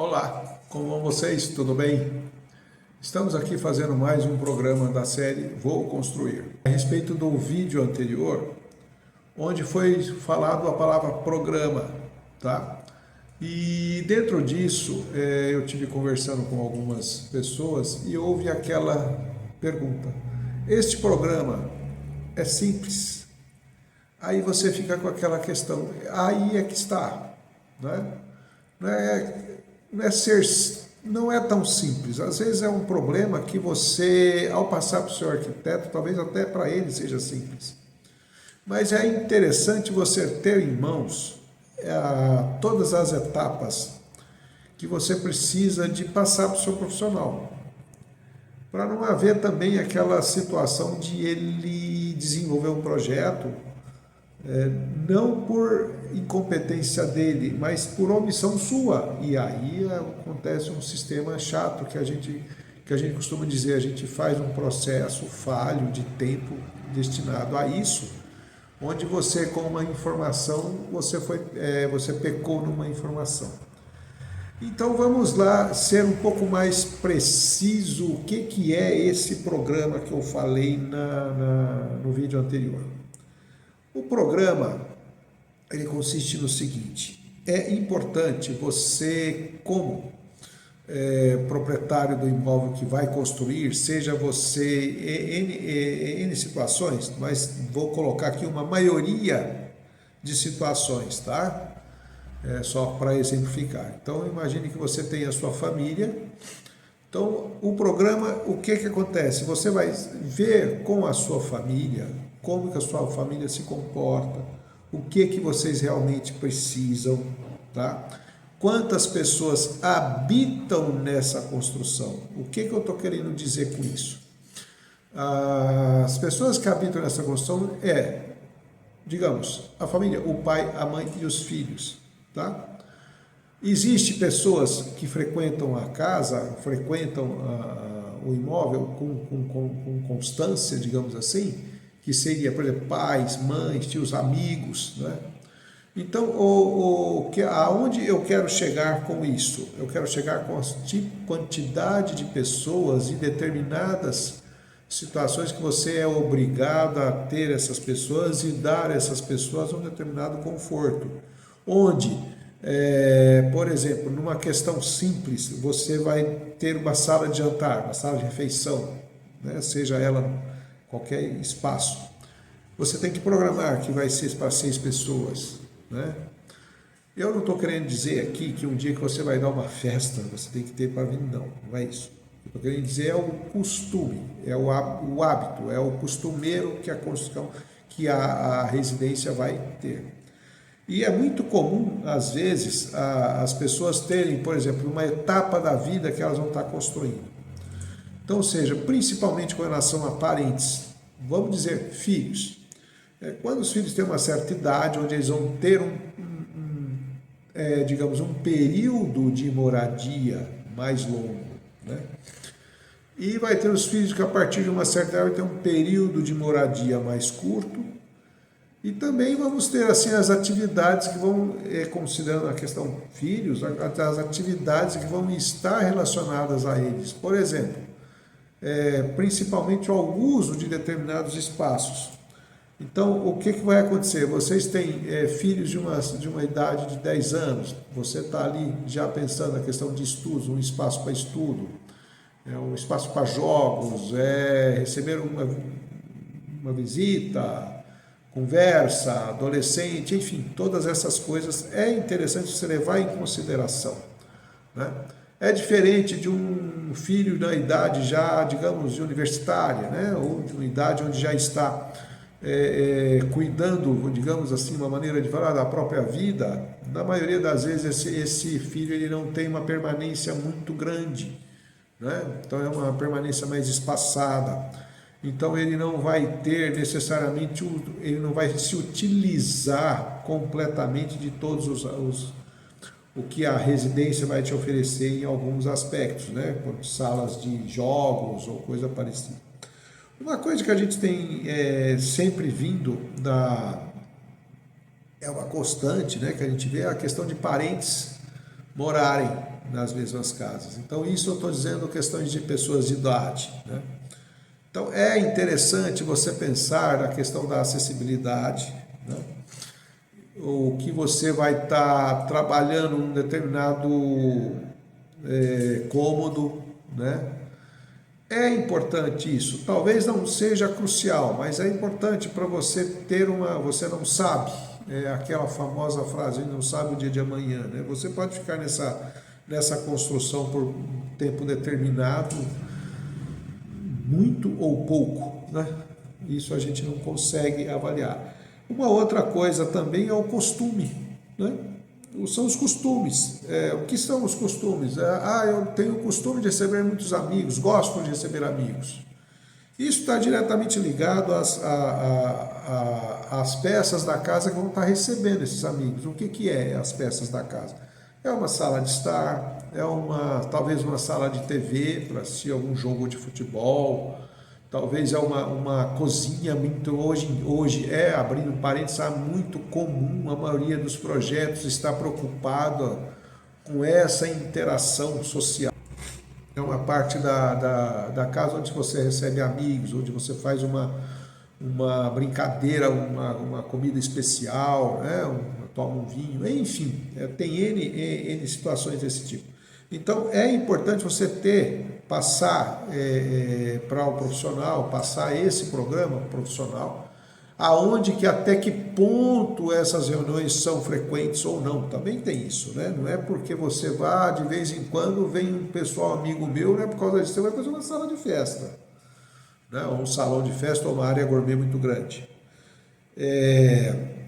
Olá, como vão vocês? Tudo bem? Estamos aqui fazendo mais um programa da série Vou Construir. A respeito do vídeo anterior, onde foi falado a palavra programa, tá? E dentro disso, eu tive conversando com algumas pessoas e houve aquela pergunta: este programa é simples? Aí você fica com aquela questão, aí é que está, né? Não é, não é tão simples. Às vezes é um problema que você, ao passar para o seu arquiteto, talvez até para ele seja simples. Mas é interessante você ter em mãos todas as etapas que você precisa de passar para o seu profissional. Para não haver também aquela situação de ele desenvolver um projeto não por incompetência dele, mas por omissão sua. E aí acontece um sistema chato que a gente costuma dizer, a gente faz um processo falho de tempo destinado a isso, onde você com uma informação, você pecou numa informação. Então vamos lá ser um pouco mais preciso o que é esse programa que eu falei no vídeo anterior. O programa, ele consiste no seguinte: é importante você, como proprietário do imóvel que vai construir, seja você em situações, mas vou colocar aqui uma maioria de situações, tá? Só para exemplificar. Então imagine que você tem a sua família. Então o programa, o que acontece? Você vai ver com a sua família como que a sua família se comporta, o que vocês realmente precisam, tá? Quantas pessoas habitam nessa construção? O que eu estou querendo dizer com isso? As pessoas que habitam nessa construção digamos, a família, o pai, a mãe e os filhos, tá? Existem pessoas que frequentam a casa, frequentam o imóvel com constância, digamos assim, que seria, por exemplo, pais, mães, tios, amigos, né? Então, aonde eu quero chegar com isso? Eu quero chegar com a quantidade de pessoas em determinadas situações que você é obrigado a ter essas pessoas e dar a essas pessoas um determinado conforto. Onde, por exemplo, numa questão simples, você vai ter uma sala de jantar, uma sala de refeição, né? Seja ela qualquer espaço. Você tem que programar que vai ser para 6 pessoas, né? Eu não estou querendo dizer aqui que um dia que você vai dar uma festa, você tem que ter para vir, não é isso. O que eu estou querendo dizer é o costume, é o hábito, é o costumeiro que a construção, que a residência vai ter. E é muito comum, às vezes, as pessoas terem, por exemplo, uma etapa da vida que elas vão estar construindo. Então, ou seja, principalmente com relação a parentes, vamos dizer filhos. Quando os filhos têm uma certa idade, onde eles vão ter digamos, um período de moradia mais longo, né? E vai ter os filhos que a partir de uma certa idade vai ter um período de moradia mais curto. E também vamos ter assim as atividades que vão, considerando a questão filhos, as atividades que vão estar relacionadas a eles. Por exemplo, principalmente ao uso de determinados espaços. Então, o que vai acontecer? Vocês têm filhos de uma idade de 10 anos, você está ali já pensando na questão de estudos, um espaço para estudo, um espaço para jogos, receber uma visita, conversa, adolescente, enfim, todas essas coisas é interessante você levar em consideração, né? É diferente de um filho da idade já, digamos, universitária, né? Ou de uma idade onde já está cuidando, digamos assim, uma maneira de falar da própria vida. Na maioria das vezes esse filho ele não tem uma permanência muito grande, né? Então é uma permanência mais espaçada. Então ele não vai ter necessariamente, ele não vai se utilizar completamente de todos o que a residência vai te oferecer em alguns aspectos, né? Como salas de jogos ou coisa parecida. Uma coisa que a gente tem sempre vindo é uma constante, né? Que a gente vê a questão de parentes morarem nas mesmas casas. Então, isso eu estou dizendo questões de pessoas de idade, né? Então, é interessante você pensar na questão da acessibilidade, né? O que você vai estar trabalhando num determinado cômodo, né? É importante isso. Talvez não seja crucial, mas é importante para você ter uma. Você não sabe, aquela famosa frase, não sabe o dia de amanhã, né? Você pode ficar nessa construção por um tempo determinado, muito ou pouco, né? Isso a gente não consegue avaliar. Uma outra coisa também é o costume, né? São os costumes. O que são os costumes? Eu tenho o costume de receber muitos amigos, gosto de receber amigos. Isso está diretamente ligado às peças da casa que vão estar recebendo esses amigos. O que é as peças da casa? É uma sala de estar, talvez uma sala de TV para assistir algum jogo de futebol, talvez é uma cozinha. Hoje abrindo parênteses, muito comum, a maioria dos projetos está preocupada com essa interação social. É uma parte da casa onde você recebe amigos, onde você faz uma brincadeira, uma comida especial, né? Toma um vinho, enfim, tem N situações desse tipo. Então, é importante você passar para o profissional, passar esse programa profissional, aonde que até que ponto essas reuniões são frequentes ou não. Também tem isso, né? Não é porque você vá, de vez em quando, vem um pessoal amigo meu, não é por causa disso, você vai fazer uma sala de festa, né? Ou um salão de festa ou uma área gourmet muito grande.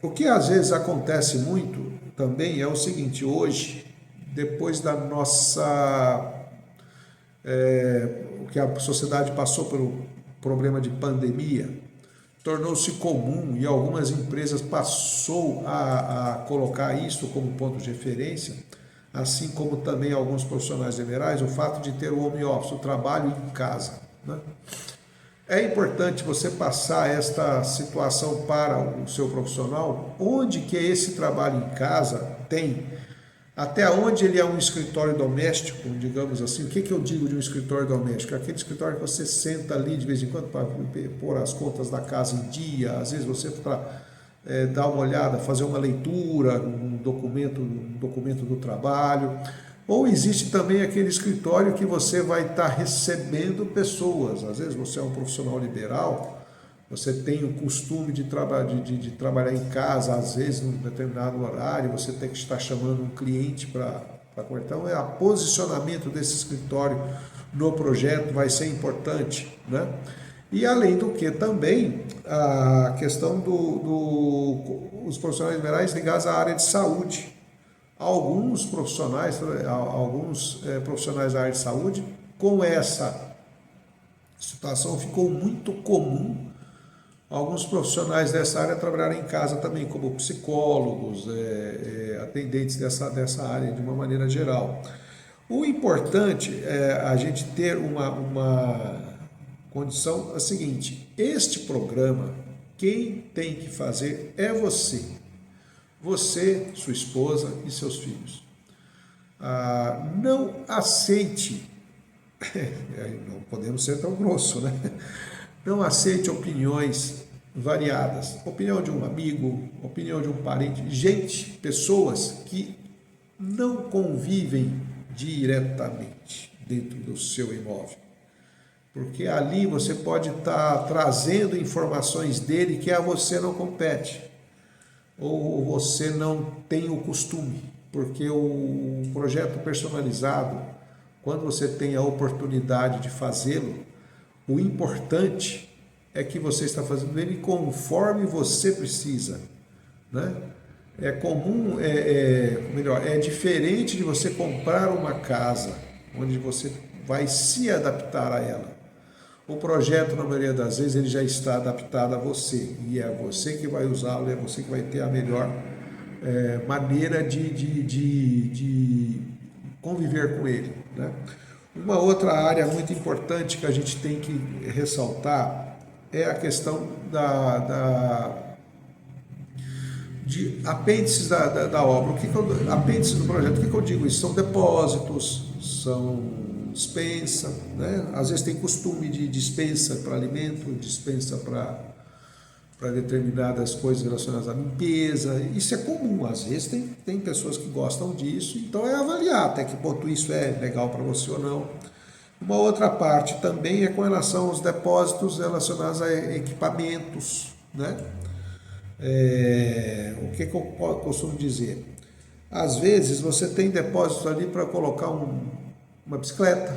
O que às vezes acontece muito também é o seguinte: hoje, depois da o que a sociedade passou pelo problema de pandemia, tornou-se comum e algumas empresas passou a colocar isso como ponto de referência, assim como também alguns profissionais liberais, o fato de ter o home office, o trabalho em casa, né? É importante você passar esta situação para o seu profissional, onde que esse trabalho em casa tem, até onde ele é um escritório doméstico, digamos assim. O que eu digo de um escritório doméstico? É aquele escritório que você senta ali de vez em quando para pôr as contas da casa em dia, às vezes você para dar uma olhada, fazer uma leitura, um documento do trabalho. Ou existe também aquele escritório que você vai estar recebendo pessoas. Às vezes você é um profissional liberal, você tem o costume de trabalhar em casa, às vezes num determinado horário, você tem que estar chamando um cliente para conversar. Então, o posicionamento desse escritório no projeto vai ser importante, né? E além do que também a questão dos profissionais liberais ligados à área de saúde. Alguns profissionais da área de saúde, com essa situação, ficou muito comum alguns profissionais dessa área trabalharem em casa também, como psicólogos, atendentes dessa área de uma maneira geral. O importante é a gente ter uma condição a seguinte: este programa, quem tem que fazer é você. Você, sua esposa e seus filhos. Não aceite, não podemos ser tão grosso, né? Não aceite opiniões variadas. Opinião de um amigo, opinião de um parente, pessoas que não convivem diretamente dentro do seu imóvel. Porque ali você pode estar trazendo informações dele que a você não compete. Ou você não tem o costume, porque o projeto personalizado, quando você tem a oportunidade de fazê-lo, o importante é que você está fazendo ele conforme você precisa, né? É comum, é diferente de você comprar uma casa, onde você vai se adaptar a ela. O projeto, na maioria das vezes, ele já está adaptado a você, e é você que vai usá-lo, é você que vai ter a melhor maneira de conviver com ele, né? Uma outra área muito importante que a gente tem que ressaltar é a questão de apêndices da obra. Apêndices do projeto, o que eu digo? Isso são depósitos, são dispensa, né? Às vezes tem costume de dispensa para alimento, dispensa para determinadas coisas relacionadas à limpeza. Isso é comum, às vezes tem pessoas que gostam disso, então é avaliar até que ponto isso é legal para você ou não. Uma outra parte também é com relação aos depósitos relacionados a equipamentos, né? O que eu costumo dizer? Às vezes você tem depósito ali para colocar uma bicicleta,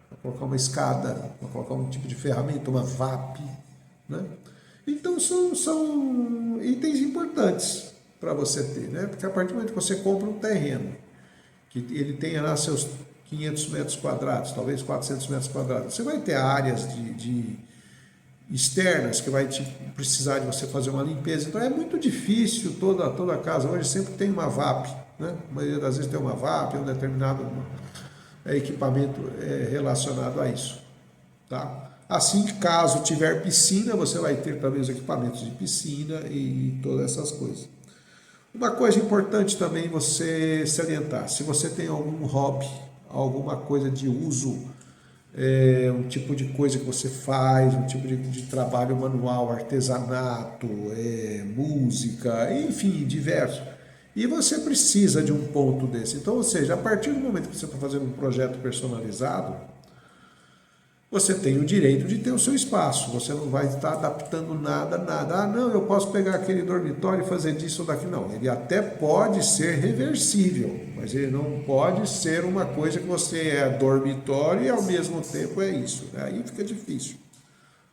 para colocar uma escada, para colocar um tipo de ferramenta, uma VAP, né? Então são itens importantes para você ter, né? Porque a partir do momento que você compra um terreno, que ele tenha lá seus 500 metros quadrados, talvez 400 metros quadrados, você vai ter áreas de externas que vai precisar de você fazer uma limpeza. Então é muito difícil, toda casa hoje sempre tem uma VAP, né? A maioria das vezes tem uma VAP, um determinado equipamento relacionado a isso, tá? Assim, caso tiver piscina, você vai ter também os equipamentos de piscina e todas essas coisas. Uma coisa importante também você salientar, se você tem algum hobby, alguma coisa de uso, um tipo de coisa que você faz, um tipo de trabalho manual, artesanato, música, enfim, diverso. E você precisa de um ponto desse. Então, ou seja, a partir do momento que você está fazendo um projeto personalizado, você tem o direito de ter o seu espaço. Você não vai estar adaptando nada. Ah, não, eu posso pegar aquele dormitório e fazer disso ou daquilo. Não, ele até pode ser reversível, mas ele não pode ser uma coisa que você é dormitório e ao mesmo tempo é isso. Aí fica difícil,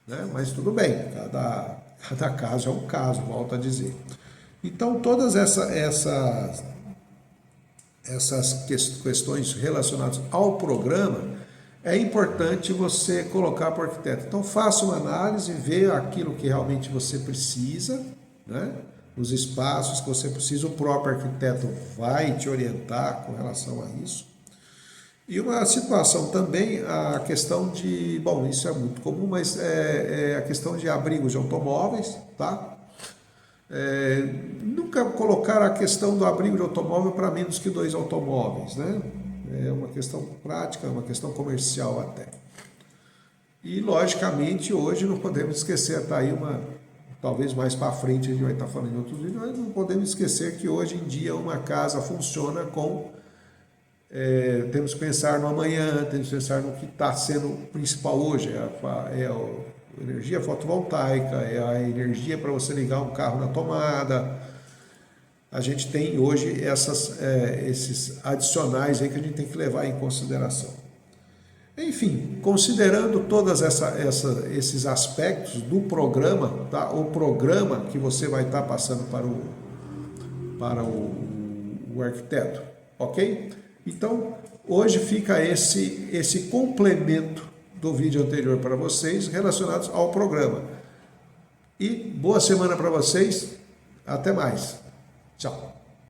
né? Mas tudo bem, cada caso é um caso, volto a dizer. Então, todas essas questões relacionadas ao programa, é importante você colocar para o arquiteto. Então, faça uma análise, vê aquilo que realmente você precisa, né? Os espaços que você precisa, o próprio arquiteto vai te orientar com relação a isso. E uma situação também, a questão de, bom, isso é muito comum, mas é a questão de abrigos de automóveis, tá? Nunca colocar a questão do abrigo de automóvel para menos que 2 automóveis, né? É uma questão prática, é uma questão comercial até. E, logicamente, hoje não podemos esquecer, está aí talvez mais para frente a gente vai estar falando em outros vídeos, mas não podemos esquecer que hoje em dia uma casa funciona com, temos que pensar no amanhã, temos que pensar no que está sendo o principal hoje, é a energia fotovoltaica, é a energia para você ligar um carro na tomada. A gente tem hoje esses adicionais aí que a gente tem que levar em consideração. Enfim, considerando todos esses aspectos do programa, tá? O programa que você vai estar passando para o arquiteto, ok? Então, hoje fica esse complemento do vídeo anterior para vocês relacionados ao programa. E boa semana para vocês, até mais. Tchau.